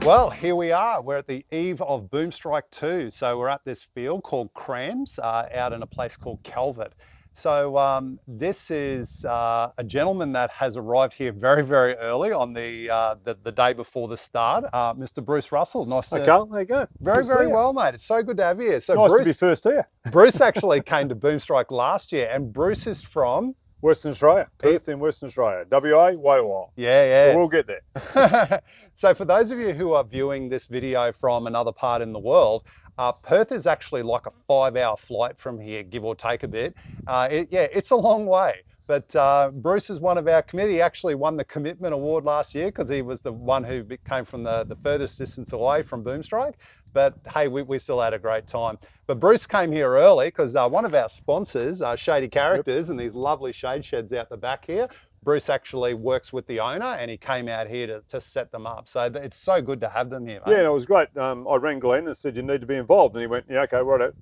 Well, here we are. We're at the eve of Boomstrike 2. So we're at this field called Crams out in a place called Calvert. So this is a gentleman that has arrived here very, very early on the day before the start. Mr. Bruce Russell. Nice to... Hey, Carl, how you going? Very, very well, mate. It's so good to have you here. So nice Bruce, to be first here. Bruce actually came to Boomstrike last year, and Bruce is from... Western Australia, Perth in Western Australia. WA, wait a while. Yeah. But we'll get there. So for those of you who are viewing this video from another part in the world, Perth is actually like a 5-hour flight from here, give or take a bit. It's a long way. But Bruce is one of our committee. He actually won the Commitment Award last year because he was the one who came from the furthest distance away from Boomstrike. But hey, we still had a great time. But Bruce came here early because one of our sponsors, Shady Characters, and these lovely shade sheds out the back here, Bruce actually works with the owner, and he came out here to set them up. So it's so good to have them here, mate. Yeah, no, it was great. I rang Glenn and said, you need to be involved. And he went, yeah, okay, righto.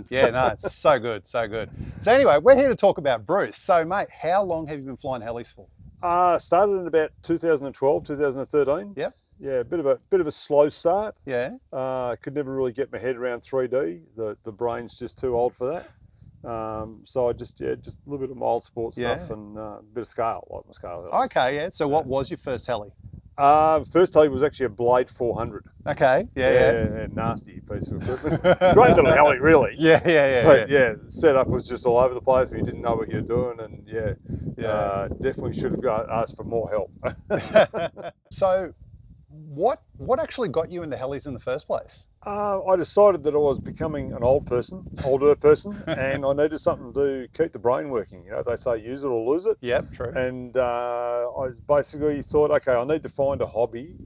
Yeah, no, it's so good, so good. So anyway, we're here to talk about Bruce. So mate, how long have you been flying helis for? Started in about 2012, 2013. Yep. Yeah, a bit of a slow start. Yeah. Could never really get my head around 3D. The brain's just too old for that. So I just a little bit of mild sport stuff and a bit of scale, like my scale helis. Okay, yeah. So what was your first heli? First heli was actually a Blade 400. Okay, yeah. Nasty piece of equipment. Great little heli, really. Yeah. But the setup was just all over the place. We didn't know what you were doing, and definitely should have asked for more help. So, what actually got you into helis in the first place? I decided that I was becoming an older person, and I needed something to keep the brain working. You know, they say use it or lose it. Yep, true. And I basically thought, okay, I need to find a hobby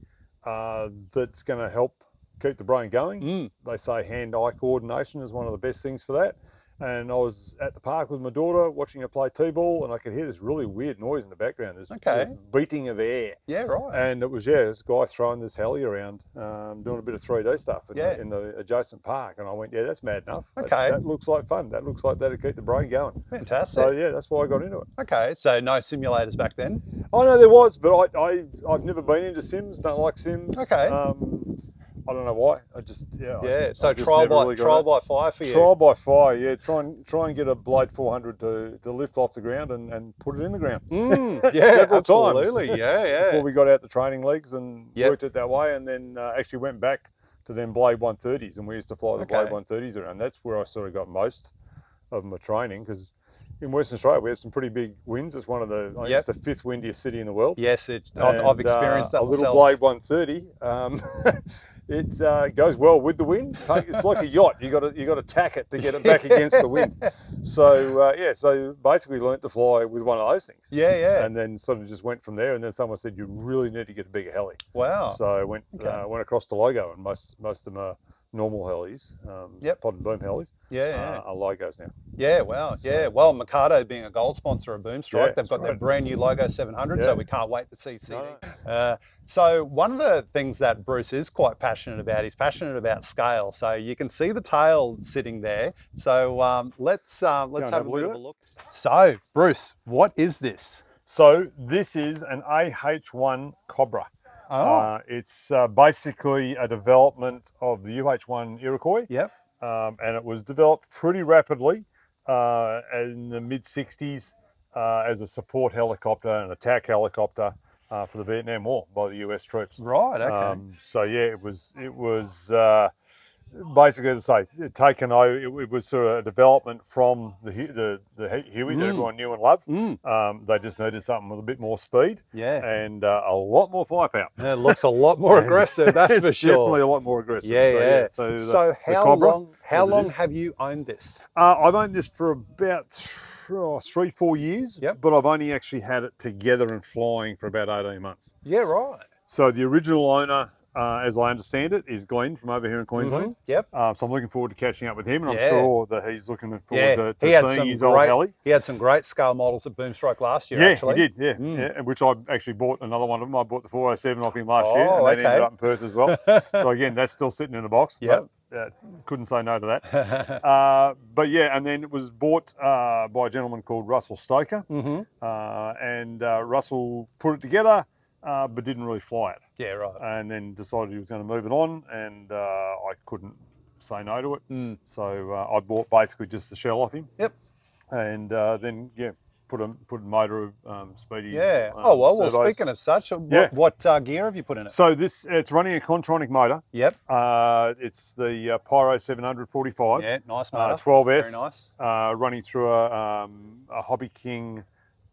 that's going to help keep the brain going. They say hand-eye coordination is one of the best things for that. And I was at the park with my daughter watching her play t-ball, and I could hear this really weird noise in the background, this beating of air. Yeah, right. And it was, this guy throwing this heli around, doing a bit of 3D stuff in the adjacent park. And I went, yeah, that's mad enough. Okay. That looks like fun. That looks like that'll keep the brain going. Fantastic. So yeah, that's why I got into it. Okay, so no simulators back then? Oh no, there was, but I've never been into sims, don't like sims. Okay. I don't know why. So trial by fire for you. Trial by fire, yeah. Try and get a Blade 400 to lift off the ground and put it in the ground. Several absolutely. times. Yeah. Before we got out the training legs and worked it that way, and then actually went back to them Blade 130s, and we used to fly the Blade 130s around. That's where I sort of got most of my training, because in Western Australia we have some pretty big winds. It's one of the, I think it's the 5th windiest city in the world. Yes, I've experienced that a little myself. Blade 130. It goes well with the wind. It's like a yacht. You got to tack it to get it back against the wind. So so basically learnt to fly with one of those things. Yeah. And then sort of just went from there. And then someone said you really need to get a bigger heli. Wow. So I went across to Logo, and most of them are normal helis, pod and boom helis. Are Logos now. Yeah, wow. So, well, Mikado being a gold sponsor of Boomstrike, they've got their brand new Logo 700, so we can't wait to see CD. So one of the things that Bruce is quite passionate about, he's passionate about scale. So you can see the tail sitting there. So let's have a bit of a look. So Bruce, what is this? So this is an AH1 Cobra. It's basically a development of the UH1 Iroquois. Yep. And it was developed pretty rapidly in the mid-60s as a support helicopter, an attack helicopter for the Vietnam War by the US troops. Right, okay. So yeah, it was basically, as I say, taken over. It was sort of a development from the Huey that everyone knew and loved. They just needed something with a bit more speed, and a lot more firepower. It looks a lot more aggressive, that's for sure. Definitely a lot more aggressive. Yeah. So how long have you owned this? I've owned this for about 3-4 years, but I've only actually had it together and flying for about 18 months. Yeah, right. So the original owner, as I understand it, is Glenn from over here in Queensland. Yep. So I'm looking forward to catching up with him, and I'm sure that he's looking forward to seeing his old heli. He had some great scale models at Boomstrike last year, actually. He did, yeah, which I actually bought another one of them. I bought the 407 off him last year, and then ended up in Perth as well. So again, that's still sitting in the box. Yep. Couldn't say no to that. But yeah, and then it was bought by a gentleman called Russell Stoker, and Russell put it together. but didn't really fly it. Yeah, right. And then decided he was going to move it on, and I couldn't say no to it. So I bought basically just the shell off him. Yep. And then put a motor of Speedy's. Yeah. Well, servos. speaking of such, what gear have you put in it? So it's running a Contronic motor. Yep. It's the Pyro 745. Yeah, nice motor. 12S. Very nice. Running through a Hobby King.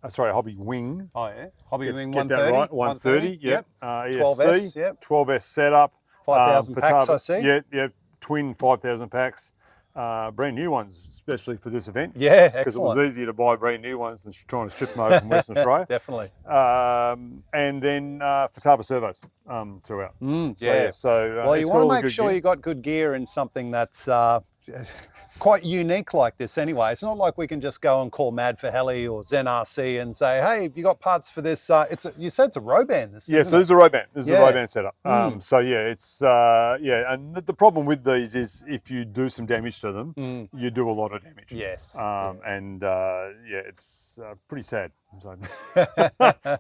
Sorry, a Hobby Wing. Oh yeah, Hobby Wing Get 130. that right, 130. Yep. 12S. Yep. 12S setup. 5,000 packs, I see. Yeah. Twin 5,000 packs. Brand new ones, especially for this event. Yeah, because it was easier to buy brand new ones than trying to ship them over from Western Australia. Definitely. And then Fataba servos throughout. Well, you want to make sure you got good gear in something that's quite unique like this anyway. It's not like we can just go and call Mad for Heli or Zen RC and say, hey, have you got parts for this? You said it's a Roban. So this is a Roban. This is a Roban setup. So it's and the problem with these is if you do some damage to them, you do a lot of damage. Yes. And it's pretty sad. So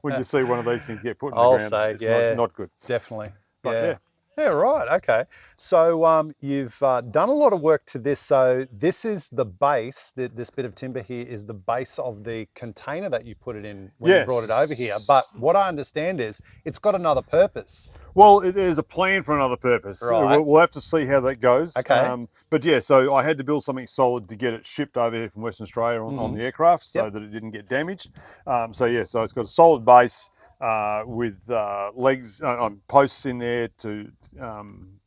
when you see one of these things get put in the ground, it's not good. Definitely. But, yeah, right. Okay. So you've done a lot of work to this. So this is the base. This bit of timber here is the base of the container that you put it in when you brought it over here. But what I understand is it's got another purpose. Well, there's a plan for another purpose. Right. We'll have to see how that goes. Okay. But yeah, so I had to build something solid to get it shipped over here from Western Australia on the aircraft so that it didn't get damaged. So it's got a solid base. With legs posts in there to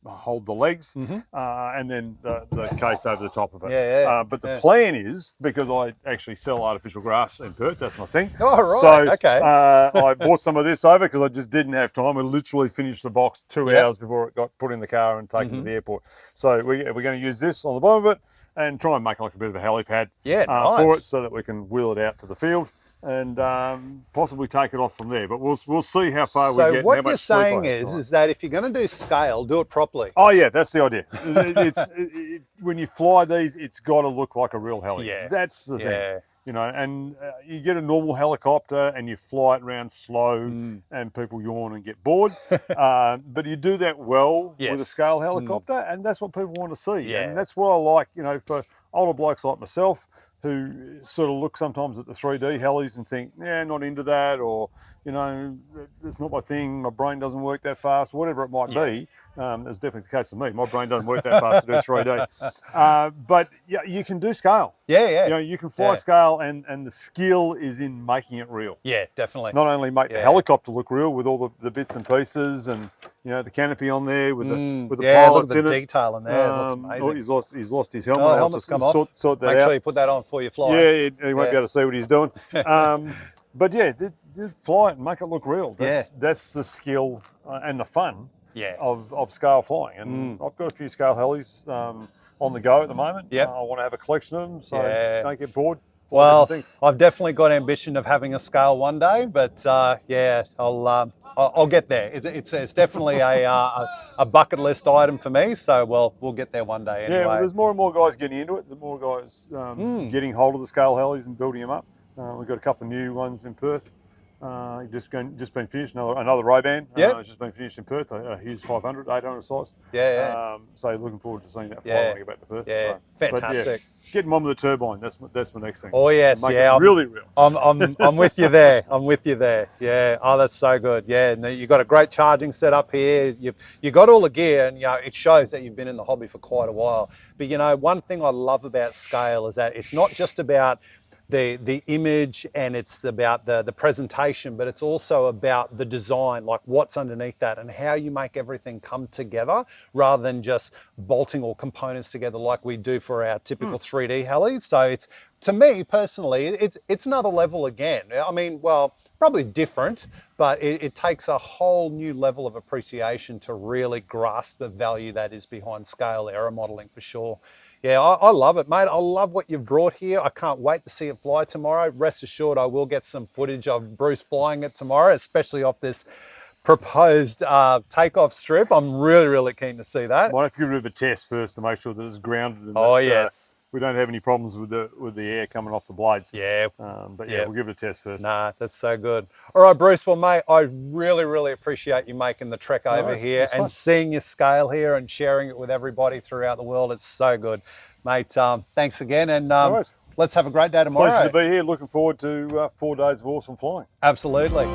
hold the legs, and then the case over the top of it. But the plan is, because I actually sell artificial grass in Perth, that's my thing. Oh, right. So okay. I bought some of this over because I just didn't have time. I literally finished the box 2 hours before it got put in the car and taken to the airport. So we're going to use this on the bottom of it and try and make like a bit of a helipad for it so that we can wheel it out to the field and possibly take it off from there. But we'll see how far we get. So what you're saying is that if you're going to do scale, do it properly. Oh yeah, that's the idea. When you fly these, it's got to look like a real heli. Yeah. That's the thing. You know, and you get a normal helicopter and you fly it around slow and people yawn and get bored. But you do that well with a scale helicopter and that's what people want to see. Yeah. And that's what I like, you know, for older blokes like myself who sort of look sometimes at the 3D helis and think, yeah, not into that, or, you know, it's not my thing, my brain doesn't work that fast, whatever it might be. That's definitely the case for me. My brain doesn't work that fast to do 3D. But yeah, you can do scale. Yeah. You know, you can fly scale and the skill is in making it real. Yeah, definitely. Not only make the helicopter look real with all the bits and pieces and, you know, the canopy on there with the pilots look at the in it. detail in there. It looks amazing. He's lost his helmet. Oh, the helmet's come off. Sort that Make out. sure you put that on before you fly. Yeah, he won't be able to see what he's doing. But yeah, just fly it and make it look real. That's the skill and the fun of scale flying. And I've got a few scale helis on the go at the moment. I want to have a collection of them, so don't get bored. Well, I've definitely got ambition of having a scale one day, but I'll get there. It's definitely a bucket list item for me. So we'll get there one day anyway. Yeah, well, there's more and more guys getting into it. The more guys getting hold of the scale helis and building them up. We've got a couple of new ones in Perth. Just been finished. Another Roban. It's just been finished in Perth. A Hughes 500, 800 size. So looking forward to seeing that fly when I get back to Perth. Yeah, fantastic. Getting on with the turbine. That's my next thing. Oh yes, make it really real. I'm with you there. I'm with you there. Yeah. Oh, that's so good. Yeah. No, you've got a great charging setup here. You got all the gear, and you know it shows that you've been in the hobby for quite a while. But you know, one thing I love about scale is that it's not just about the image and it's about the presentation, but it's also about the design, like what's underneath that and how you make everything come together rather than just bolting all components together like we do for our typical 3D helis. So it's, to me personally, it's another level again. I mean, well, probably different, but it takes a whole new level of appreciation to really grasp the value that is behind scale aeromodelling for sure. Yeah, I love it, mate. I love what you've brought here. I can't wait to see it fly tomorrow. Rest assured, I will get some footage of Bruce flying it tomorrow, especially off this proposed takeoff strip. I'm really, really keen to see that. Might have to give it a bit of a test first to make sure that it's grounded. And yes. we don't have any problems with the air coming off the blades. Yeah. But yeah, we'll give it a test first. Nah, that's so good. All right, Bruce. Well, mate, I really, really appreciate you making the trek over here and seeing your scale here and sharing it with everybody throughout the world. It's so good, mate. Thanks again, and let's have a great day tomorrow. Pleasure to be here. Looking forward to 4 days of awesome flying. Absolutely.